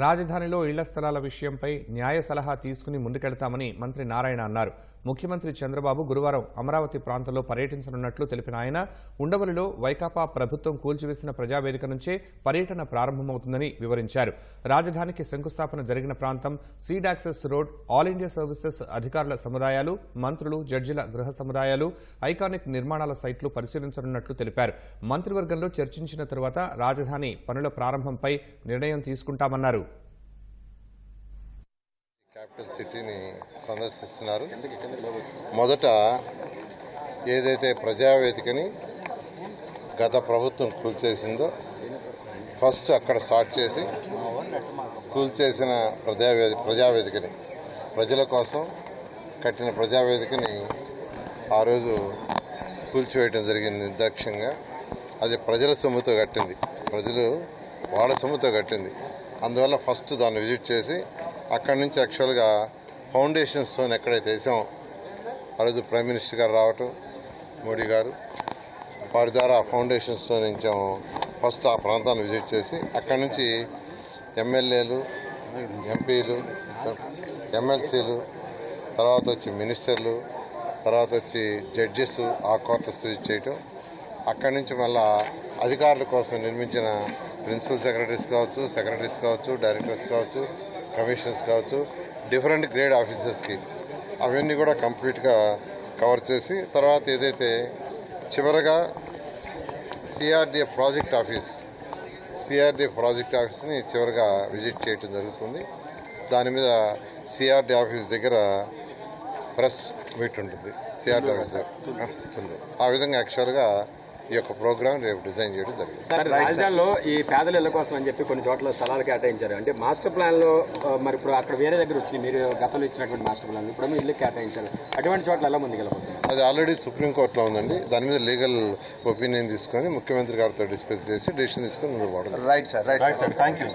రాజధానిలో ఇళ్ల స్థలాల విషయంపై న్యాయ సలహా తీసుకుని ముందుకెళ్తామని మంత్రి నారాయణ అన్నారు. ముఖ్యమంత్రి చంద్రబాబు గురువారం అమరావతి ప్రాంతంలో పర్యటించనున్నట్లు తెలిపిన ఆయన ఉండవల్లిలో వైకాపా ప్రభుత్వం కూల్చివేసిన ప్రజావేదిక నుంచే పర్యటన ప్రారంభమవుతుందని వివరించారు. రాజధానికి శంకుస్థాపన జరిగిన ప్రాంతం, seed access road, all India services అధికారుల సముదాయాలు, మంత్రులు, జడ్జిల గృహ సముదాయాలు, ఐకానిక్ నిర్మాణాల సైట్లు పరిశీలించనున్నట్లు తెలిపారు. మంత్రివర్గంలో చర్చించిన తరువాత రాజధాని పనుల ప్రారంభంపై నిర్ణయం తీసుకుంటామన్నారు. క్యాపిటల్ సిటీని సందర్శిస్తున్నారు. మొదట ఏదైతే ప్రజావేదికని గత ప్రభుత్వం కూల్చేసిందో ఫస్ట్ అక్కడ స్టార్ట్ చేసి కూల్చేసిన ప్రజావేదికని ప్రజల కోసం కట్టిన ప్రజావేదికని ఆ రోజు కూల్చివేయడం జరిగింది నిర్దాక్ష్యంగా. అది ప్రజల సొమ్ముతో కట్టింది, ప్రజలు వాళ్ళ సొమ్ముతో కట్టింది. అందువల్ల ఫస్ట్ దాన్ని విజిట్ చేసి అక్కడి నుంచి యాక్చువల్గా ఫౌండేషన్ స్టోన్ ఎక్కడైతే వేసామో ఆ రోజు ప్రైమ్ మినిస్టర్ గారు రావటం, మోడీ గారు, వారి ద్వారా ఫౌండేషన్ స్టోన్ వేయించాము. ఫస్ట్ ఆ ప్రాంతాన్ని విజిట్ చేసి అక్కడి నుంచి ఎమ్మెల్యేలు, ఎంపీలు, ఎమ్మెల్సీలు, తర్వాత వచ్చి మినిస్టర్లు, తర్వాత వచ్చి జడ్జెస్ ఆ క్వార్టర్స్ విజిట్ చేయటం. అక్కడి నుంచి మళ్ళా అధికారుల కోసం నిర్మించిన ప్రిన్సిపల్ సెక్రటరీస్ కావచ్చు, సెక్రటరీస్ కావచ్చు, డైరెక్టర్స్ కావచ్చు, కమిషనర్స్ కావచ్చు, డిఫరెంట్ గ్రేడ్ ఆఫీసర్స్కి అవన్నీ కూడా కంప్లీట్గా కవర్ చేసి తర్వాత ఏదైతే చివరగా సిఆర్డీఏ ప్రాజెక్ట్ ఆఫీస్ని చివరిగా విజిట్ చేయడం జరుగుతుంది. దాని మీద సిఆర్డీ ఆఫీస్ దగ్గర ప్రెస్ మీట్ ఉంటుంది. సిఆర్డీ ఆఫీస్ దగ్గర ఆ విధంగా యాక్చువల్గా ఈ యొక్క ప్రోగ్రామ్ రేపు డిజైన్ చేయడం జరిగింది. రాజధానిలో ఈ పేదల ఇళ్ల కోసం అని చెప్పి కొన్ని చోట్ల స్థలాలు కేటాయించారు. అంటే మాస్టర్ ప్లాన్ లో మరి ఇప్పుడు అక్కడ వేరే దగ్గర వచ్చింది, మీరు గతంలో ఇచ్చినటువంటి మాస్టర్ ప్లాన్ ఇప్పుడు ఇల్లు కేటాయించారు. అటువంటి చోట్ల ఎలా ముందుకెళ్ళబోతుంది? అది ఆల్రెడీ సుప్రీంకోర్టులో ఉందండి. దాని మీద లీగల్ ఒపీనియన్ తీసుకొని ముఖ్యమంత్రి గారితో డిస్కస్ చేసి డెసిషన్ తీసుకొని ముందుకు పోవడం. Right sir, thank you.